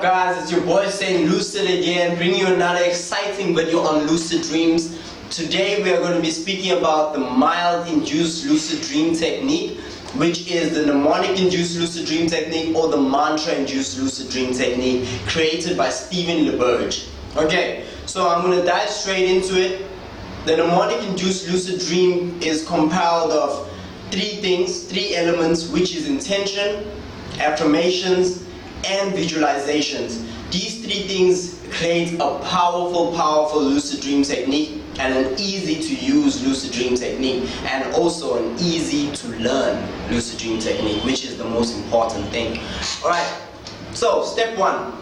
guys, it's your boy saying Lucid again, bringing you another exciting video on lucid dreams. Today we are going to be speaking about the mild induced lucid dream technique, which is the mnemonic induced lucid dream technique or the mantra induced lucid dream technique created by Stephen LeBurge. Okay, so I'm going to dive straight into it. The mnemonic induced lucid dream is compiled of three elements, which is intention, affirmations, and visualizations. These three things create a powerful lucid dream technique and an easy to use lucid dream technique, and also an easy to learn lucid dream technique, which is the most important thing. Alright, so step one,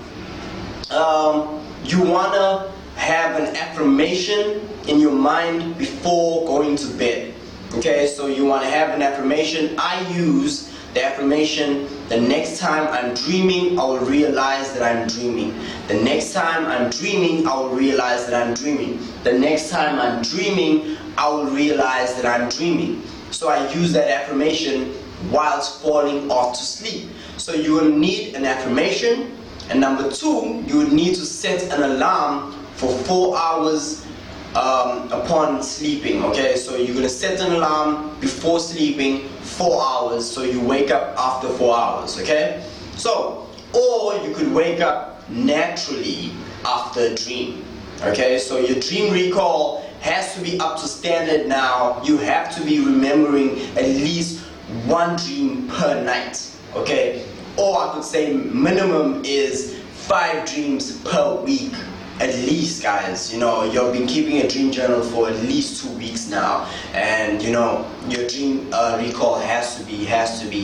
you wanna have an affirmation in your mind before going to bed. Okay, so you want to have an affirmation. I use the affirmation: the next time I'm dreaming, I will realize that I'm dreaming. The next time I'm dreaming, I will realize that I'm dreaming. The next time I'm dreaming, I will realize that I'm dreaming. So I use that affirmation whilst falling off to sleep. So you will need an affirmation, and number two, you would need to set an alarm for 4 hours upon sleeping. Okay, so you're gonna set an alarm before sleeping 4 hours, so you wake up after 4 hours. Okay, so or you could wake up naturally after a dream. Okay, so your dream recall has to be up to standard now. You have to be remembering at least one dream per night. Okay, or I could say minimum is 5 dreams per week. At least, guys, you know, you've been keeping a dream journal for at least 2 weeks now, and you know your dream recall has to be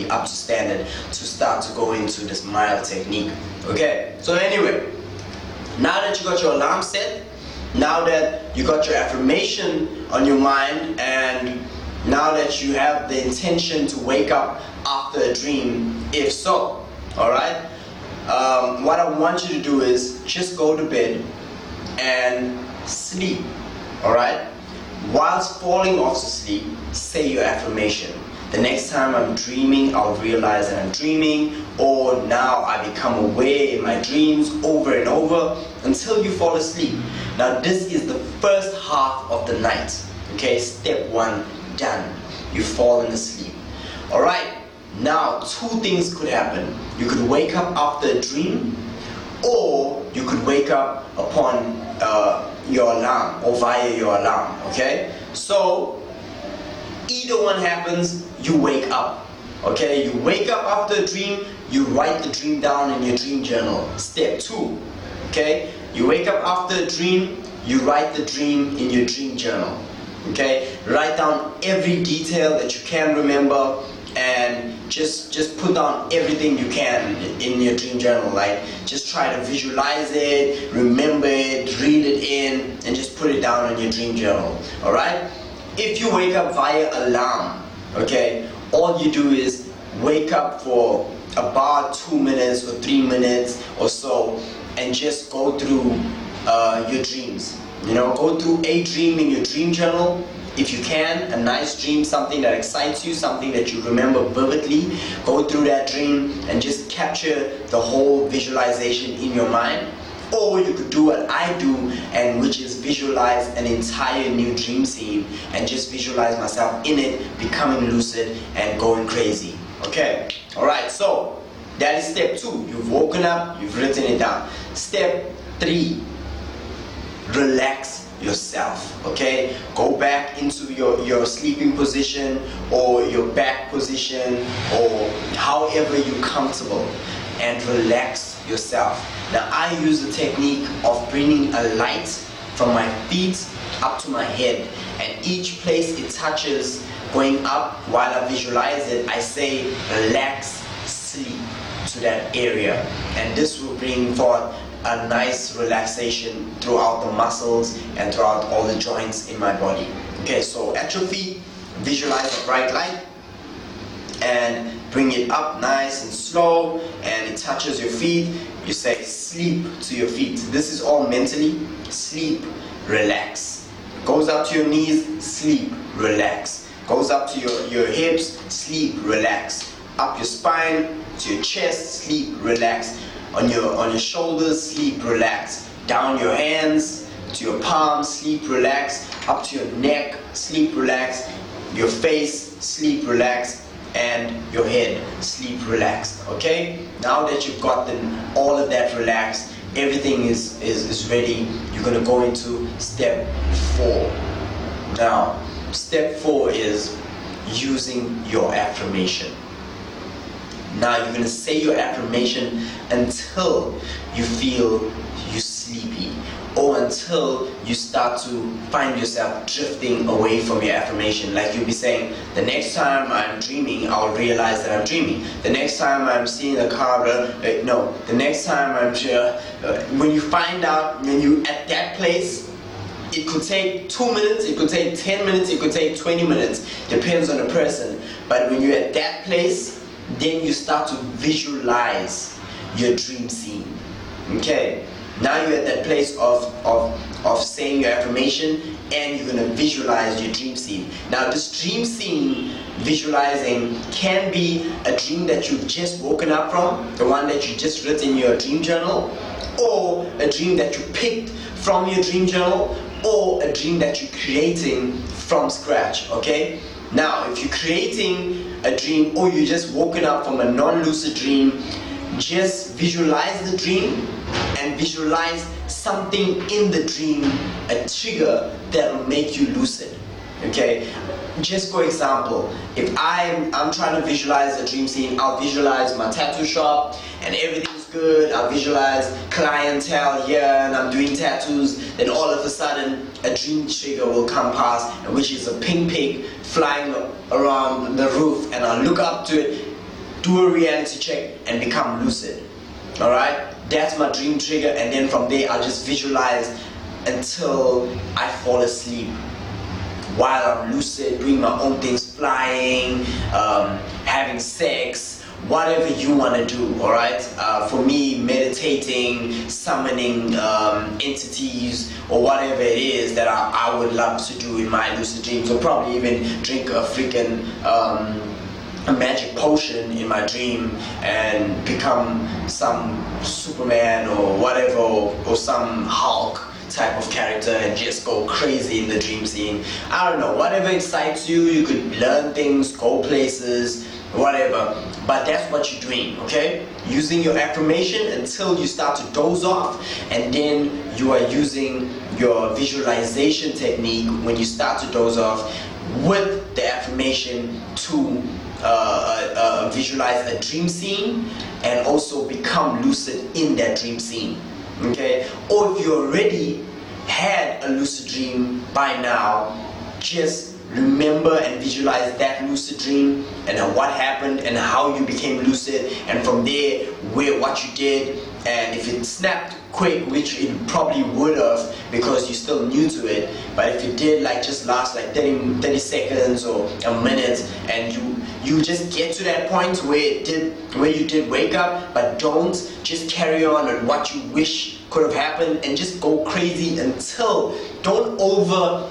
up to standard to start to go into this M.I.L.D technique. Okay, so anyway, now that you got your alarm set, now that you got your affirmation on your mind, and now that you have the intention to wake up after a dream, if so, alright, what I want you to do is just go to bed and sleep. Alright, whilst falling off to sleep, say your affirmation: the next time I'm dreaming, I'll realize that I'm dreaming, or now I become aware in my dreams, over and over until you fall asleep. Now this is the first half of the night. Okay, step one done. You've fallen asleep. Alright, now two things could happen. You could wake up after a dream, or you could wake up upon your alarm, or via your alarm. Okay, so either one happens, you wake up. Okay, you wake up after a dream, you write the dream down in your dream journal. Step two, okay, you wake up after a dream, you write the dream in your dream journal. Okay, write down every detail that you can remember, and just put down everything you can in your dream journal. Like, just try to visualize it, remember it, read it in, and just put it down in your dream journal. Alright, if you wake up via alarm, okay, all you do is wake up for about 2 minutes or 3 minutes or so, and just go through your dreams. You know, go through a dream in your dream journal. If you can, a nice dream, something that excites you, something that you remember vividly, go through that dream and just capture the whole visualization in your mind. Or you could do what I do, and which is visualize an entire new dream scene and just visualize myself in it, becoming lucid and going crazy. Okay, alright, so that is step two. You've woken up, you've written it down. Step three, relax yourself. Okay, go back into your sleeping position, or your back position, or however you're comfortable, and relax yourself. Now I use the technique of bringing a light from my feet up to my head, and each place it touches going up, while I visualize it, I say relax, sleep to that area, and this will bring forth a nice relaxation throughout the muscles and throughout all the joints in my body. Okay, so at your feet, visualize a bright light and bring it up nice and slow, and it touches your feet. You say sleep to your feet. This is all mentally. Sleep, relax. Goes up to your knees, sleep, relax. Goes up to your hips, sleep, relax. Up your spine to your chest, sleep, relax. on your shoulders, sleep, relax. Down your hands to your palms, sleep, relax. Up to your neck, sleep, relax. Your face, sleep, relax. And your head, sleep, relaxed. Okay? Now that you've gotten all of that relaxed, everything is ready. You're gonna go into step 4. Now, step 4 is using your affirmation. Now you're gonna say your affirmation until you feel you sleepy, or until you start to find yourself drifting away from your affirmation. Like you'll be saying, the next time I'm dreaming, I'll realize that I'm dreaming. The next time I'm seeing a car, no. The next time I'm sure, when you find out, when you at that place, it could take 2 minutes, it could take 10 minutes, it could take 20 minutes, depends on the person. But when you're at that place, then you start to visualize your dream scene. Okay? Now you're at that place of saying your affirmation, and you're gonna visualize your dream scene. Now this dream scene visualizing can be a dream that you've just woken up from, the one that you just wrote in your dream journal, or a dream that you picked from your dream journal, or a dream that you're creating from scratch. Okay? Now if you're creating a dream, or you just woken up from a non-lucid dream, just visualize the dream and visualize something in the dream, a trigger that will make you lucid. Okay? Just for example, if I'm trying to visualize a dream scene, I'll visualize my tattoo shop and everything's good. I'll visualize clientele here and I'm doing tattoos. Then all of a sudden a dream trigger will come past, which is a pink pig flying around the roof, and I'll look up to it, do a reality check, and become lucid. Alright? That's my dream trigger, and then from there I'll just visualize until I fall asleep while I'm lucid, doing my own things, flying, having sex, whatever you want to do. Alright? For me, meditating, summoning entities, or whatever it is that I would love to do in my lucid dreams, or probably even drink a freaking a magic potion in my dream and become some Superman or whatever, or some Hulk type of character and just go crazy in the dream scene. I don't know, whatever excites you. You could learn things, go places, whatever, but that's what you're doing. Okay? Using your affirmation until you start to doze off, and then you are using your visualization technique when you start to doze off with the affirmation to visualize a dream scene and also become lucid in that dream scene. Okay? Or if you already had a lucid dream by now, just remember and visualize that lucid dream and what happened and how you became lucid, and from there what you did, and if it snapped quick, which it probably would have because you're still new to it, but if it did just last 30 seconds or a minute, and you just get to that point where you did wake up, but don't just carry on what you wish could have happened and just go crazy until don't over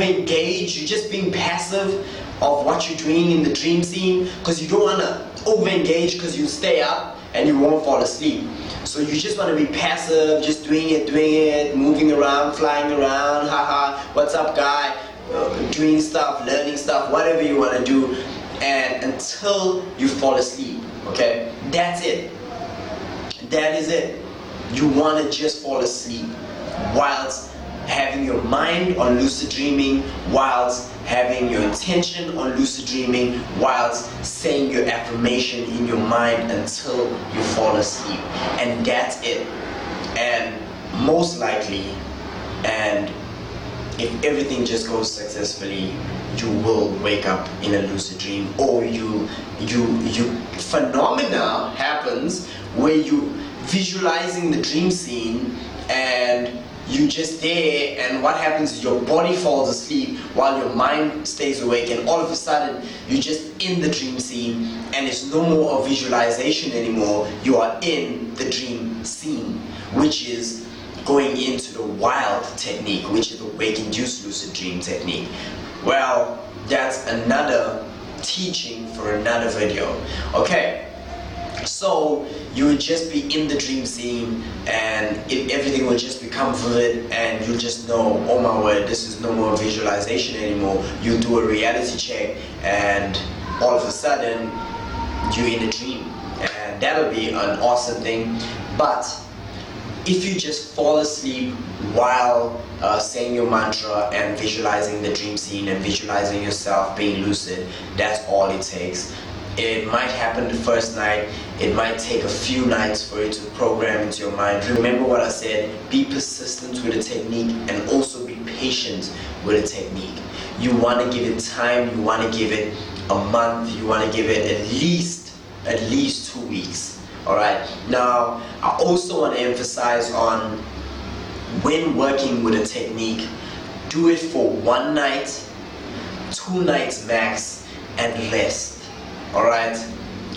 engage. You're just being passive of what you're doing in the dream scene, because you don't want to over engage, because you stay up and you won't fall asleep. So you just want to be passive, just doing it, moving around, flying around, haha, what's up guy, doing stuff, learning stuff, whatever you want to do, and until you fall asleep. Okay? That's it. That is it. You want to just fall asleep whilst having your mind on lucid dreaming, whilst having your attention on lucid dreaming, whilst saying your affirmation in your mind until you fall asleep. And that's it. And most likely, and if everything just goes successfully, you will wake up in a lucid dream, or phenomena happens where you visualizing the dream scene and you just there, and what happens is your body falls asleep while your mind stays awake, and all of a sudden you're just in the dream scene, and it's no more a visualization anymore. You are in the dream scene, which is going into the M.I.L.D technique, which is the wake-induced lucid dream technique. Well, that's another teaching for another video. Okay, So you would just be in the dream scene, and everything will just become vivid, and you'll just know, oh my word, this is no more visualization anymore. You do a reality check, and all of a sudden you're in a dream, and that'll be an awesome thing. But if you just fall asleep while saying your mantra and visualizing the dream scene and visualizing yourself being lucid, that's all it takes. It might happen the first night, it might take a few nights for it to program into your mind. Remember what I said, be persistent with the technique and also be patient with the technique. You want to give it time, you want to give it a month, you want to give it at least 2 weeks. Alright, now I also want to emphasize on when working with a technique, do it for 1 night, 2 nights max, and rest. Alright,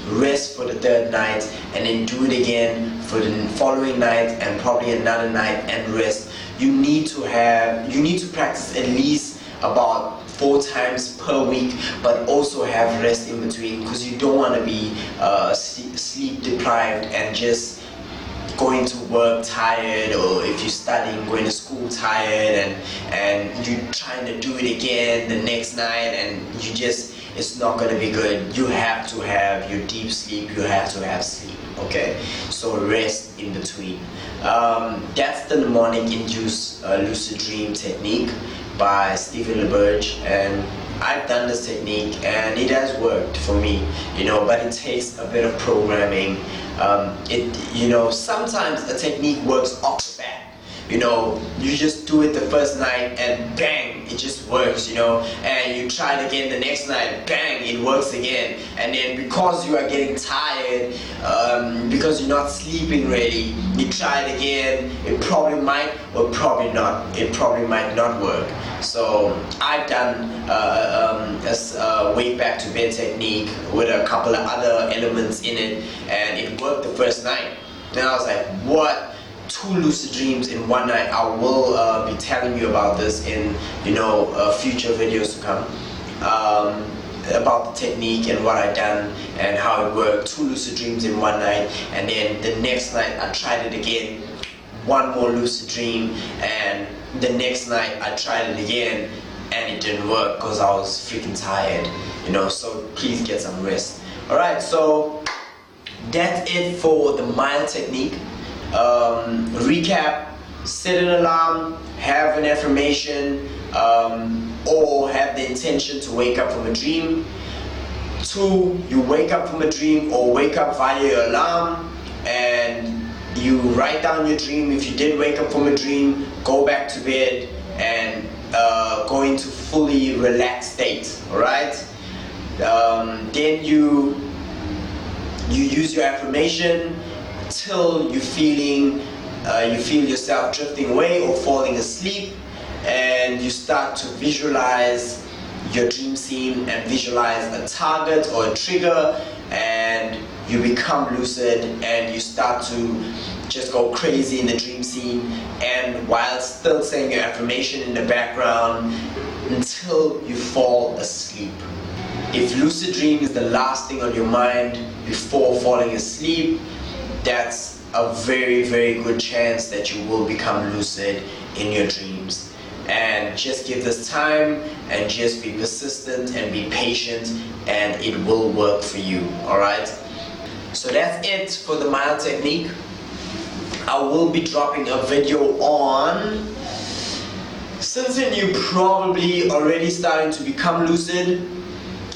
rest for the 3rd night, and then do it again for the following night and probably another night, and rest. You need to practice at least about 4 times per week, but also have rest in between, because you don't want to be sleep deprived and just going to work tired, or if you're studying, going to school tired, and you're trying to do it again the next night, and it's not going to be good. You have to have your deep sleep, you have to have sleep, okay? So rest in between. That's the mnemonic induced lucid dream technique by Stephen LeBurge, and I've done this technique and it has worked for me, but it takes a bit of programming. Sometimes a technique works off the bat. You just do it the first night and bang, it just works, and you try it again the next night, bang, it works again. And then because you are getting tired, because you're not sleeping really, you try it again, it probably might or probably not, it probably might not work. So I've done a way back to bed technique with a couple of other elements in it, and it worked the first night. Then I was like, what? 2 lucid dreams in 1 night. I will be telling you about this in future videos to come, about the technique and what I done and how it worked. 2 lucid dreams in 1 night, and then the next night I tried it again, 1 more lucid dream, and the next night I tried it again and it didn't work because I was freaking tired, so please get some rest. Alright, so that's it for the M.I.L.D technique. Recap: set an alarm, have an affirmation, or have the intention to wake up from a dream. 2, you wake up from a dream or wake up via your alarm, and you write down your dream. If you did wake up from a dream, go back to bed and go into fully relaxed state. Alright, then you use your affirmation till you feel yourself drifting away or falling asleep, and you start to visualize your dream scene and visualize a target or a trigger, and you become lucid and you start to just go crazy in the dream scene, and while still saying your affirmation in the background until you fall asleep. If lucid dream is the last thing on your mind before falling asleep, that's a very, very good chance that you will become lucid in your dreams. And just give this time and just be persistent and be patient, and it will work for you. Alright, so that's it for the M.I.L.D technique. I will be dropping a video on, since you're probably already starting to become lucid,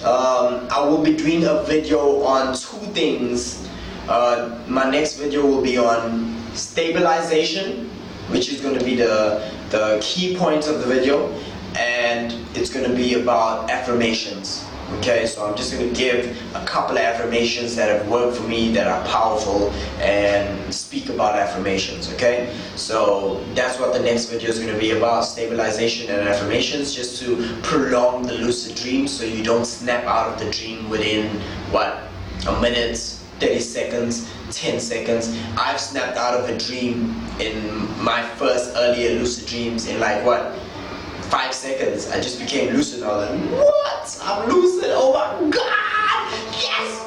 I will be doing a video on 2 things. My next video will be on stabilization, which is going to be the key point of the video, and it's going to be about affirmations. Okay, so I'm just going to give a couple of affirmations that have worked for me, that are powerful, and speak about affirmations. Okay, so that's what the next video is going to be about: stabilization and affirmations, just to prolong the lucid dream so you don't snap out of the dream within a minute, 30 seconds, 10 seconds. I've snapped out of a dream in my first earlier lucid dreams in 5 seconds. I just became lucid. I was like, what? I'm lucid? Oh my god! Yes!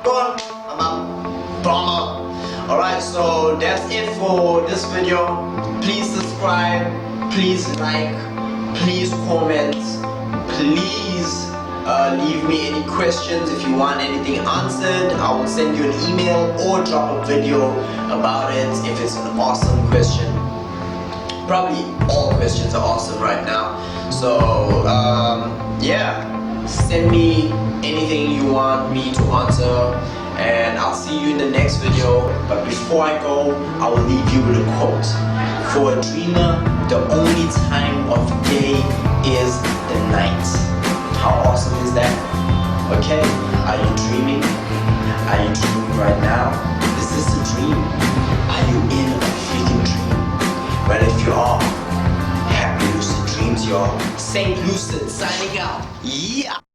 Go on, I'm out. Bummer. Alright, so that's it for this video. Please subscribe, please like, please comment, please leave me any questions. If you want anything answered, I will send you an email or drop a video about it if it's an awesome question. Probably all questions are awesome right now. So yeah, send me anything you want me to answer, and I'll see you in the next video. But before I go, I will leave you with a quote. For a dreamer, the only time of day is the night. How awesome is that? Okay, are you dreaming? Are you dreaming right now? Is this a dream? Are you in a freaking dream? Well, if you are, happy lucid dreams, y'all. Saint Lucid signing out. Yeah.